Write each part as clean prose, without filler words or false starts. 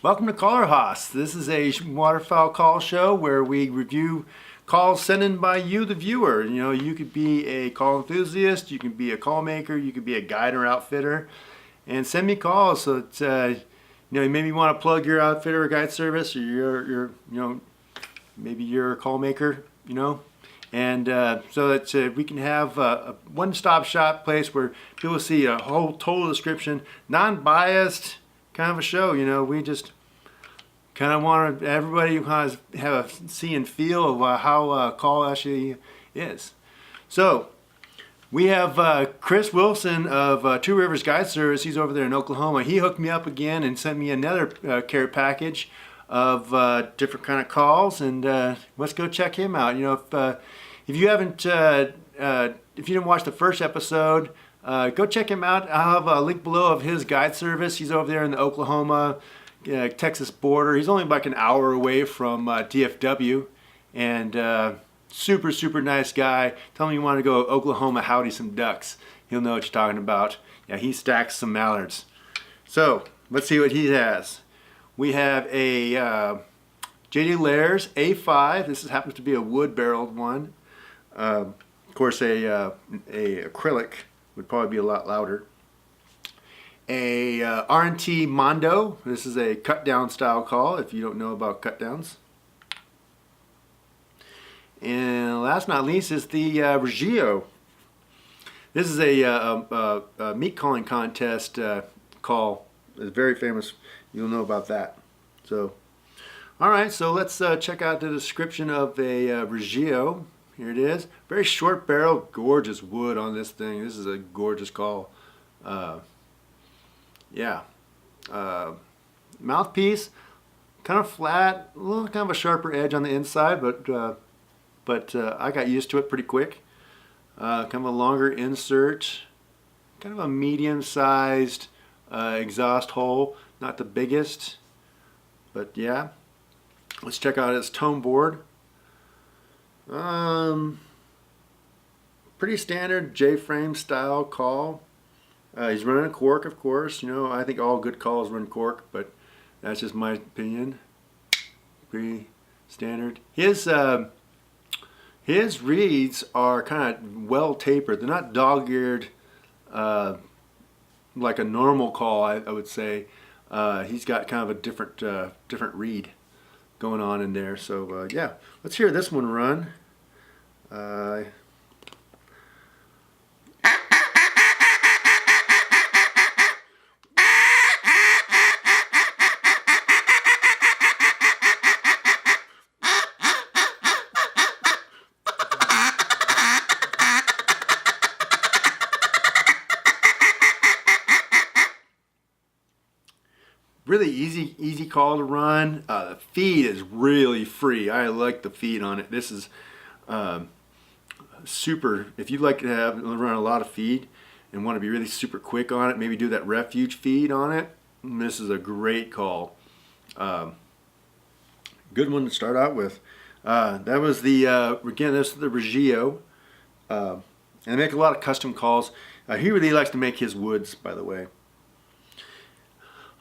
Welcome to Caller Hoss. This is a waterfowl call show where we review calls sent in by you, the viewer. You know, you could be a call enthusiast, you can be a call maker, you could be a guide or outfitter, and send me calls. So it's, you maybe you want to plug your outfitter or guide service, or maybe you're a call maker, and so that we can have a one-stop shop place where people see a whole total description, non-biased kind of a show. We just kind of want everybody to have a see and feel of how a call actually is. So we have Chris Wilson of Two Rivers Guide Service. He's over there in Oklahoma. He hooked me up again and sent me another care package of different kind of calls, and let's go check him out. If you haven't, if you didn't watch the first episode, go check him out. I'll have a link below of his guide service. He's over there in the Oklahoma, Texas border. He's only like an hour away from DFW, and super nice guy. Tell him you want to go to Oklahoma, howdy some ducks. He'll know what you're talking about. Yeah, he stacks some mallards. So let's see what he has. We have a J.J. Lares A5. This happens to be a wood barreled one. Of course, a acrylic would probably be a lot louder. A RNT mondo. This is a cut down style call if you don't know about cut downs. And last but not least is the Raggio. This is a meat calling contest call. It's very famous. You'll know about that. So, all right. So let's check out the description of a Raggio. Here it is. Very short barrel, gorgeous wood on this thing. This is a gorgeous call. Mouthpiece, kind of flat, a little kind of a sharper edge on the inside, but I got used to it pretty quick. Kind of a longer insert, kind of a medium-sized exhaust hole, not the biggest, but yeah. Let's check out his tone board. Pretty standard J-frame style call. He's running a cork, of course. I think all good calls run cork, but that's just my opinion. Pretty standard. His reeds are kind of well tapered. They're not dog-eared like a normal call, I would say. He's got kind of a different reed going on in there. So yeah, let's hear this one run. Really easy call to run. The feed is really free. I like the feed on it. This is super. If you'd like to run a lot of feed and want to be really super quick on it, maybe do that refuge feed on it, this is a great call. Good one to start out with. That was the again, this is the Raggio, and they make a lot of custom calls. He really likes to make his woods, by the way.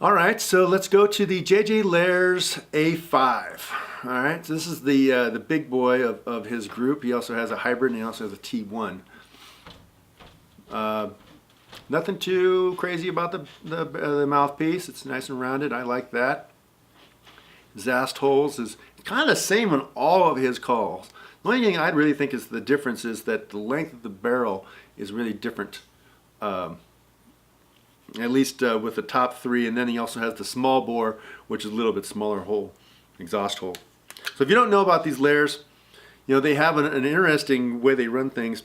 All right, so let's go to the J.J. Lares A5. All right, so this is the big boy of his group. He also has a hybrid, and he also has a T1. Nothing too crazy about the mouthpiece. It's nice and rounded. I like that. Exhaust holes is kind of the same on all of his calls. The only thing I really think is the difference is that the length of the barrel is really different. At least with the top three, and then he also has the small bore, which is a little bit smaller hole, exhaust hole. So if you don't know about these Lares, they have an interesting way they run things.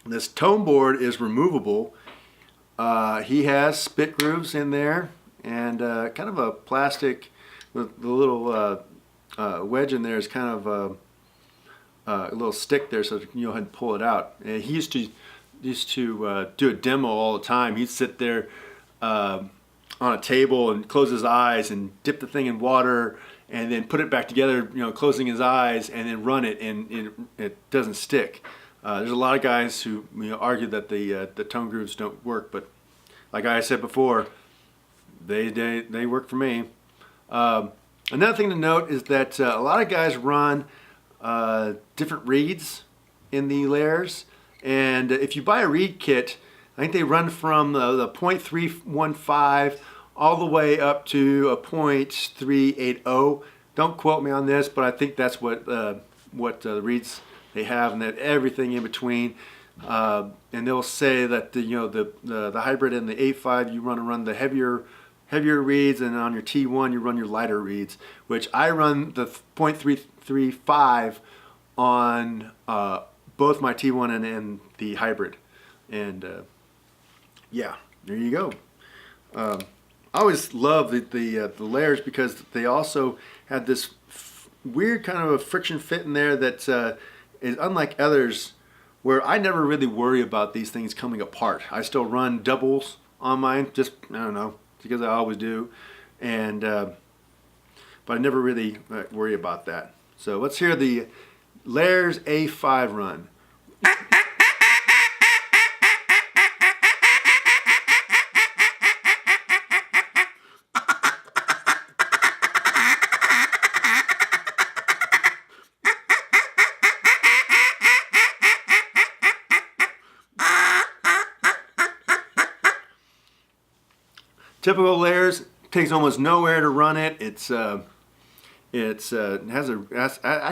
This tone board is removable. He has spit grooves in there, and kind of a plastic, the little wedge in there is kind of a little stick there, so you can go ahead and pull it out. And he used to do a demo all the time. He'd sit there on a table and close his eyes and dip the thing in water and then put it back together, closing his eyes, and then run it, and it doesn't stick. There's a lot of guys who argue that the tone grooves don't work, but like I said before, they work for me. Another thing to note is that a lot of guys run different reeds in the Lares, and if you buy a reed kit, I think they run from the .315 all the way up to a .380. Don't quote me on this, but I think that's what reeds they have, and that everything in between. And they'll say that the hybrid and the ep2 you run the heavier reeds, and on your T1 you run your lighter reeds, which I run the .335 on both my T1 and the hybrid. And yeah, there you go. I always love the Lares because they also have this weird kind of a friction fit in there that is unlike others, where I never really worry about these things coming apart. I still run doubles on mine, just, I don't know, because I always do, and but I never really worry about that. So let's hear the Lares A5 run. Typical Lares, takes almost no air to run it. I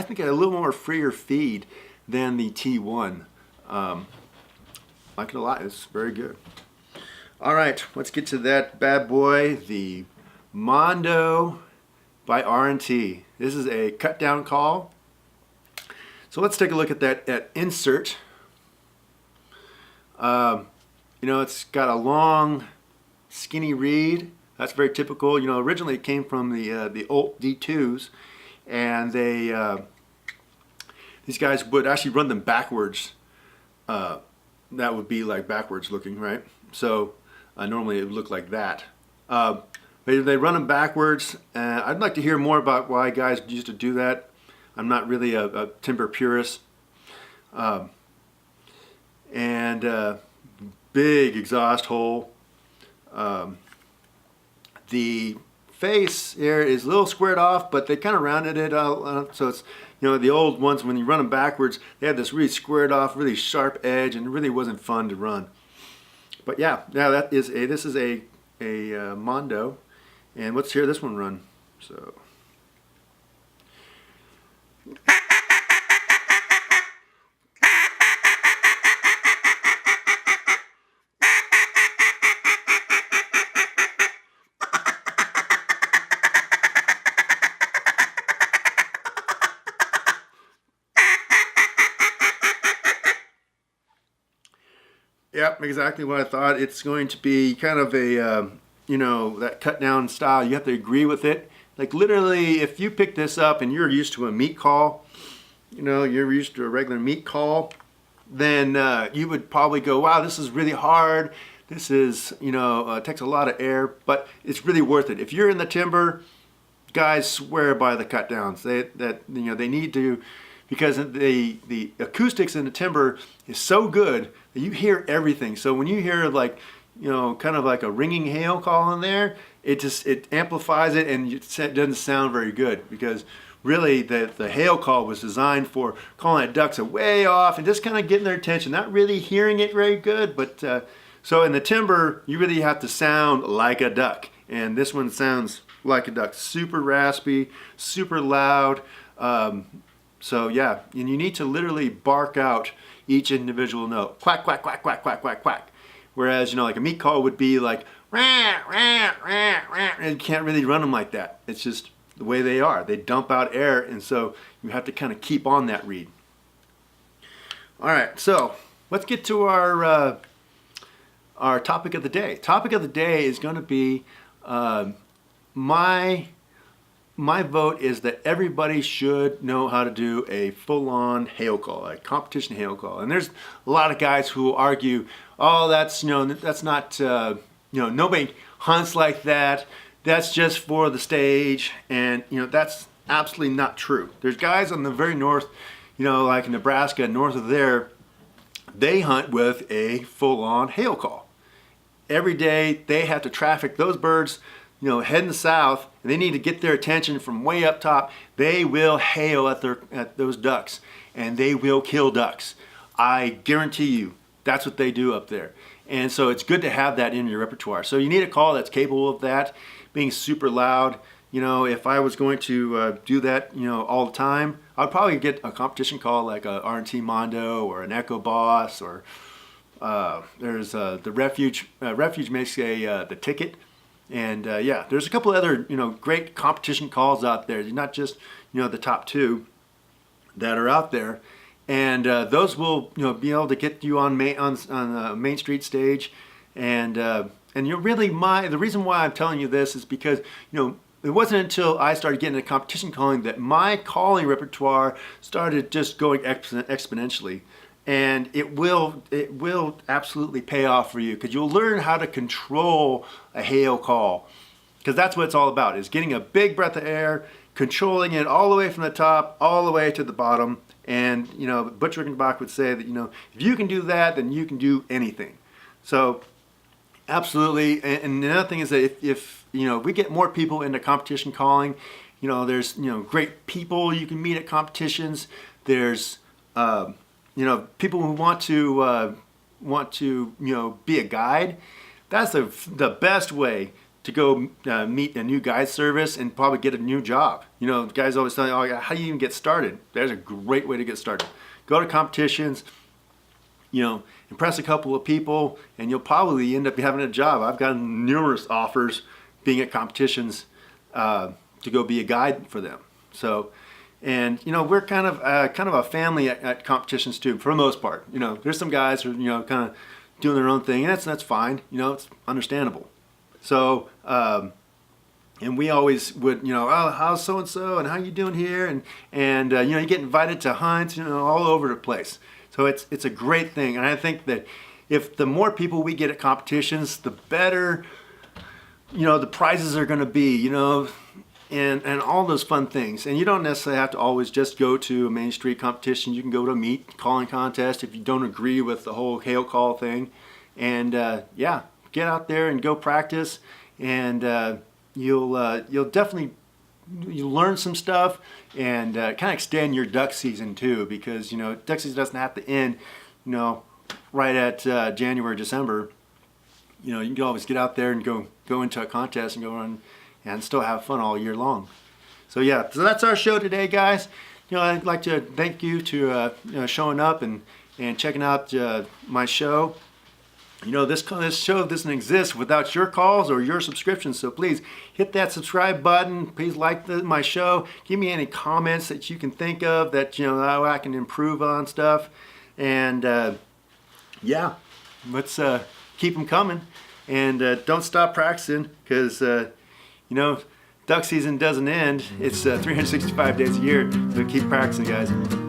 think a little more freer feed than the T1. Like it a lot. It's very good. All right, let's get to that bad boy, the Mondo by RNT. This is a cut down call. So let's take a look at that insert. It's got a long, skinny reed. That's very typical. Originally it came from the old D2s, and these guys would actually run them backwards. That would be like backwards looking, right? So normally it would look like that. But they run them backwards. I'd like to hear more about why guys used to do that. I'm not really a timber purist. Big exhaust hole. The face here is a little squared off, but they kind of rounded it out, so it's, the old ones, when you run them backwards, they had this really squared off, really sharp edge, and it really wasn't fun to run. But yeah, this is a Mondo, and let's hear this one run. So. Yep, exactly what I thought. It's going to be kind of a, that cut down style. You have to agree with it. Like literally, if you pick this up and you're used to a meat call, you're used to a regular meat call, then you would probably go, wow, this is really hard. This is, takes a lot of air, but it's really worth it. If you're in the timber, guys swear by the cut downs. They need to, because the acoustics in the timber is so good that you hear everything. So when you hear like, kind of like a ringing hail call in there, it amplifies it, and it doesn't sound very good, because really the hail call was designed for calling the ducks way off and just kind of getting their attention, not really hearing it very good. But so in the timber, you really have to sound like a duck, and this one sounds like a duck, super raspy, super loud. So yeah, and you need to literally bark out each individual note, quack, quack, quack, quack, quack, quack, quack. Whereas, like a meat call would be like, rah, rah, rah, rah, and you can't really run them like that. It's just the way they are. They dump out air, and so you have to kind of keep on that reed. All right, so let's get to our topic of the day. Topic of the day is going to be my vote is that everybody should know how to do a full-on hail call, a competition hail call. And there's a lot of guys who argue, oh, that's that's not nobody hunts like that. That's just for the stage, and that's absolutely not true. There's guys on the very north, like in Nebraska, north of there, they hunt with a full-on hail call. Every day they have to traffic those birds heading south, and they need to get their attention from way up top, they will hail at those ducks, and they will kill ducks. I guarantee you, that's what they do up there. And so it's good to have that in your repertoire. So you need a call that's capable of that, being super loud. If I was going to do that, all the time, I'd probably get a competition call like a RNT Mondo or an Echo Boss, or there's the Refuge. Refuge makes the Ticket, and yeah, there's a couple other great competition calls out there. Not just the top two that are out there, and those will be able to get you on Main Street stage, and the reason why I'm telling you this is because it wasn't until I started getting into competition calling that my calling repertoire started just going exponentially. And it will absolutely pay off for you, because you'll learn how to control a hail call. Because that's what it's all about, is getting a big breath of air, controlling it all the way from the top, all the way to the bottom. And Butch Rickenbach would say that if you can do that, then you can do anything. So absolutely. And another thing is that if we get more people into competition calling, there's great people you can meet at competitions. There's people who want to be a guide. That's the best way to go meet a new guide service and probably get a new job. Guys always tell you, oh, how do you even get started? There's a great way to get started. Go to competitions, impress a couple of people, and you'll probably end up having a job. I've gotten numerous offers being at competitions to go be a guide for them. So, and we're kind of a family at competitions too, for the most part. There's some guys who are kind of doing their own thing, and that's fine. It's understandable. So, and we always would, oh, how's so and so, and how you doing here, and you get invited to hunts, all over the place. So it's a great thing, and I think that if the more people we get at competitions, the better, the prizes are going to be, and all those fun things. And you don't necessarily have to always just go to a Main Street competition. You can go to a meat calling contest if you don't agree with the whole hail call thing, and yeah, get out there and go practice, and you'll definitely learn some stuff, and kind of extend your duck season too, because duck season doesn't have to end right at January, December. You can always get out there and go into a contest and go run and still have fun all year long. So yeah, so that's our show today, guys. I'd like to thank you to showing up and checking out my show. This show doesn't exist without your calls or your subscriptions, so please hit that subscribe button. Please like my show. Give me any comments that you can think of that how I can improve on stuff. And yeah, let's keep them coming, and don't stop practicing, because duck season doesn't end. It's 365 days a year, so keep practicing, guys.